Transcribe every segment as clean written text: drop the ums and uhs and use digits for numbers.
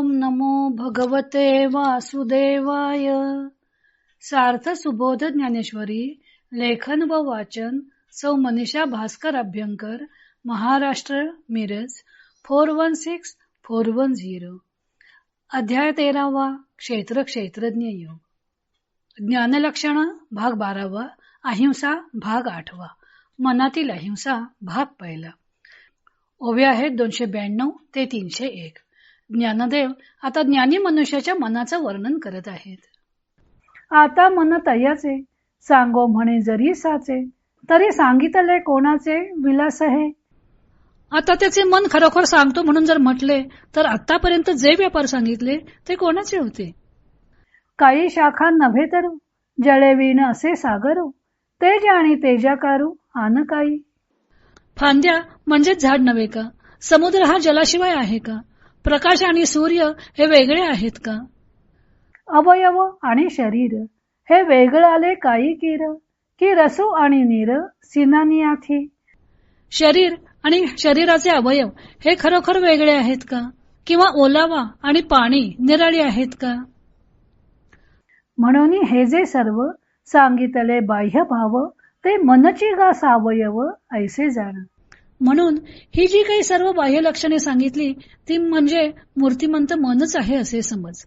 ओम नमो भगवते वासुदेवाय. सार्थ सुबोध ज्ञानेश्वरी. लेखन व वाचन सौ मनीषा भास्कर अभ्यंकर, महाराष्ट्र, मिरज 416410. अध्याय 13वा. क्षेत्र क्षेत्रज्ञ योग. ज्ञानलक्षण भाग 12वा. अहिंसा भाग 8वा. मनातील अहिंसा भाग 1. ओव्या आहेत 292 ते 301. ज्ञानदेव आता ज्ञानी मनुष्याच्या मनाचं वर्णन करत आहेत. आता मन तयाचे सांगो म्हणे जरी साचे, तरी सांगितले कोणाचे विलास हे. आता त्याचे मन खरोखर सांगतो म्हणून जर म्हटले तर आतापर्यंत जे व्यापार सांगितले ते कोणाचे होते? काही शाखा नव्हे तरू जळे विण असे सागरू, ते जाणी तेजाकारू आन काही. फांद्या म्हणजेच झाड नव्हे का? समुद्र हा जलाशिवाय आहे का? प्रकाश आणि सूर्य हे वेगळे आहेत का? अवयव आणि शरीर हे वेगळाले काही किर, की रसू आणि नीर सिनानियाथी. शरीर आणि शरीराचे अवयव हे खरोखर वेगळे आहेत का? किंवा ओलावा आणि पाणी निराळी आहेत का? म्हणून हे जे सर्व सांगितले बाह्य भाव, ते मनची गा सावयव ऐसे जाण. म्हणून ही जी काही सर्व बाह्य लक्षणे सांगितली ती म्हणजे मूर्तिमंत मनच आहे असे समज.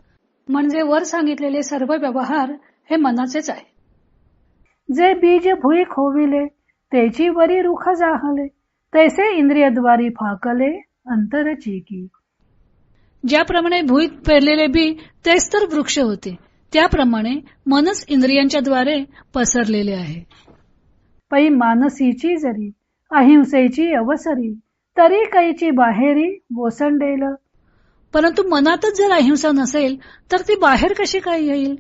म्हणजे वर सांगितलेले सर्व व्यवहार हे मनाचेच आहे. जे बीज भुई खोविले, तेची वरी रुख जाहले, तैसे इंद्रियद्वारी फाकले अंतर चिकी. ज्याप्रमाणे भुईत पेरलेले बी तेच तर वृक्ष होते, त्याप्रमाणे मनच इंद्रियांच्या द्वारे पसरलेले आहे. पै मानसीची जरी अहिंसेची अवसरी, तरी कैची बाहेरी ओसंडेल. परंतु मनातच जर अहिंसा नसेल तर ती बाहेर कशी काय येईल?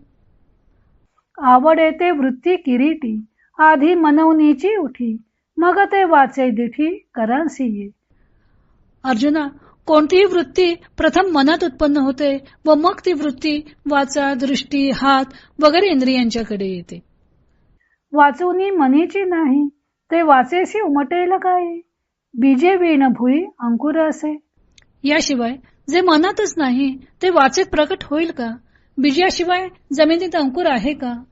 आवड येते वृत्ती किरीटी, आधी मनवनीची उठी, मग ते वाचे दिठी करांसी ये. अर्जुना, कोणतीही वृत्ती प्रथम मनात उत्पन्न होते व मग ती वृत्ती वाचा, दृष्टी, हात वगैरे इंद्रियांच्याकडे येते. वाचूनी मनीची नाही, ते वाचेसी उमटेल काय. बीजे विण भुई अंकुर असे. याशिवाय जे मनातच नाही ते वाचेत प्रकट होईल का? बीजाशिवाय जमिनीत अंकुर आहे का?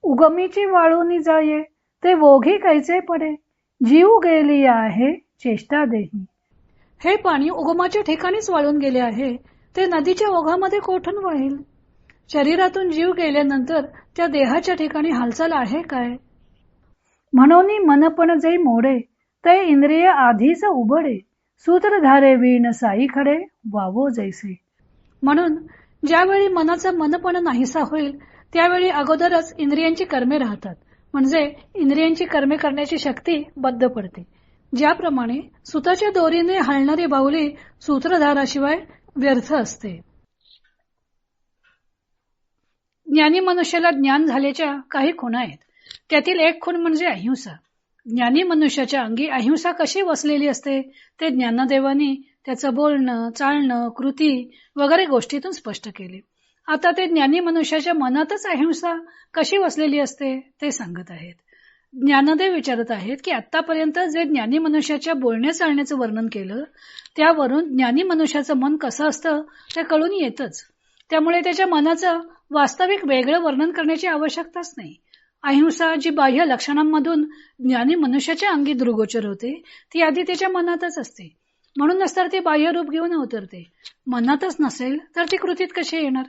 उगमीची वाळूनी जाये, ते वोघी कैचे पडे, जीव गेली आहे चेष्टा देही. हे पाणी उगमाच्या ठिकाणीच वाळून गेले आहे, ते नदीच्या ओघामध्ये कोठून वाहील? शरीरातून जीव गेल्यानंतर त्या देहाच्या ठिकाणी हालचाल आहे काय? म्हणून मनपण जे मोडे, ते इंद्रिय आधीच उबडे, सूत्रधारे वीण साई खडे वावो जैसे. म्हणून ज्यावेळी मनाचा मनपण नाहीसा होईल त्यावेळी अगोदरच इंद्रियांची कर्मे राहतात, म्हणजे इंद्रियांची कर्मे करण्याची शक्ती बद्ध पडते. ज्याप्रमाणे सुताच्या दोरीने हलणारी बाहुली सूत्रधाराशिवाय व्यर्थ असते. ज्ञानी मनुष्याला ज्ञान झाल्याच्या काही खुणा आहेत. त्यातील एक खूण म्हणजे अहिंसा. ज्ञानी मनुष्याच्या अंगी अहिंसा कशी वसलेली असते ते ज्ञानदेवानी त्याचं बोलणं, चालणं, कृती वगैरे गोष्टीतून स्पष्ट केले. आता ते ज्ञानी मनुष्याच्या मनातच अहिंसा कशी वसलेली असते ते सांगत आहेत. ज्ञानदेव विचारत आहेत की आतापर्यंत जे ज्ञानी मनुष्याच्या बोलण्या चालण्याचं वर्णन केलं त्यावरून ज्ञानी मनुष्याचं मन कसं असतं ते कळून येतच. त्यामुळे त्याच्या मनाचं वास्तविक वेगळं वर्णन करण्याची आवश्यकताच नाही. अहिंसा जी बाह्य लक्षणांमधून ज्ञानी मनुष्याच्या अंगी दृगोचर होते ती आधी त्याच्या मनातच असते. म्हणूनच तर ती बाह्य रूप घेऊन अवतरते. मनातच नसेल तर ती कृतीत कशी येणार?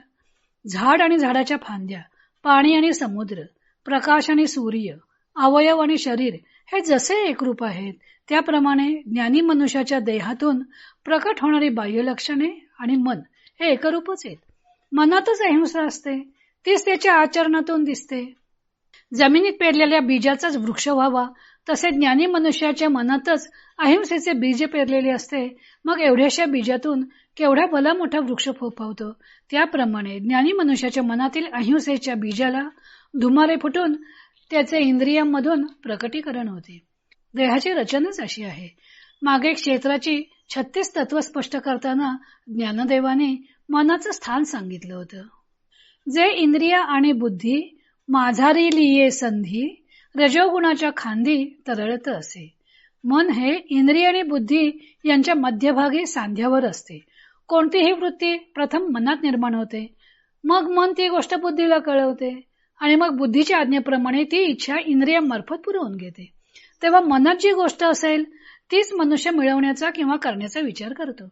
झाड आणि झाडाच्या फांद्या, पाणी आणि समुद्र, प्रकाश आणि सूर्य, अवयव आणि शरीर हे जसे एकरूप आहेत त्याप्रमाणे ज्ञानी मनुष्याच्या देहातून प्रकट होणारी बाह्य लक्षणे आणि मन हे एकरूपच आहेत. मनातच अहिंसा असते, तीच त्याच्या आचरणातून दिसते. जमिनीत पेरलेल्या बीजाचाच वृक्ष व्हावा तसे ज्ञानी मनुष्याच्या मनातच अहिंसेचे बीज पेरलेले असते. मग एवढ्याशा बीजातून केवढा भला मोठा वृक्ष फोफावतो. त्याप्रमाणे ज्ञानी मनुष्याच्या मनातील अहिंसेच्या बीजाला धुमारे फुटून त्याचे इंद्रियांमधून प्रकटीकरण होते. देहाची रचनाच अशी आहे. मागे क्षेत्राची 36 तत्व स्पष्ट करताना ज्ञानदेवाने मनाचं स्थान सांगितलं होतं. जे इंद्रिय आणि बुद्धी माझारी लिये संधी, रजोगुणाच्या खांदी तरळत असे. मन हे इंद्रिय आणि बुद्धी यांच्या मध्यभागी सांध्यावर असते. कोणतीही वृत्ती प्रथम मनात निर्माण होते, मग मन ती गोष्ट बुद्धीला कळवते आणि मग बुद्धीच्या आज्ञेप्रमाणे ती इच्छा इंद्रियांमार्फत पुरवून घेते. तेव्हा मनात जी गोष्ट असेल तीच मनुष्य मिळवण्याचा किंवा करण्याचा विचार करतो.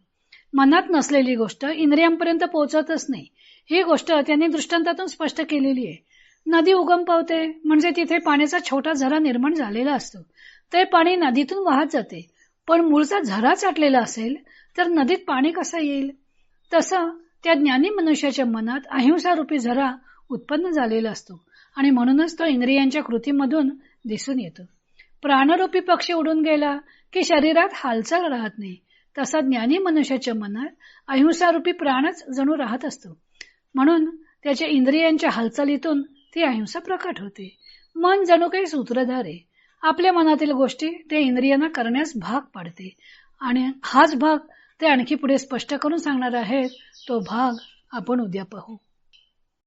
मनात नसलेली गोष्ट इंद्रियांपर्यंत पोहोचतच नाही. ही गोष्ट त्यांनी दृष्टांतातून स्पष्ट केलेली आहे. नदी उगम पावते म्हणजे तिथे पाण्याचा छोटा झरा निर्माण झालेला असतो. ते पाणी नदीतून वाहत जाते, पण मूळचा झरा चाटलेला असेल तर नदीत पाणी कसं येईल? तसं त्या ज्ञानी मनुष्याच्या मनात अहिंसा रूपी झरा उत्पन्न झालेला असतो आणि म्हणूनच तो इंद्रियांच्या कृतीमधून दिसून येतो. प्राणरूपी पक्षी उडून गेला की शरीरात हालचाल राहत नाही, तसा ज्ञानी मनुष्याच्या मनात अहिंसा रूपी प्राणच जणू राहत असतो. म्हणून त्याच्या इंद्रियांच्या हालचालीतून ती अहिंसा प्रकट होते. मन जणू काही सूत्रधार आहे. आपल्या मनातील गोष्टी ते इंद्रियांना करण्यास भाग पाडते आणि हाच भाग ते आणखी पुढे स्पष्ट करून सांगणार आहेत. तो भाग आपण उद्या पाहू.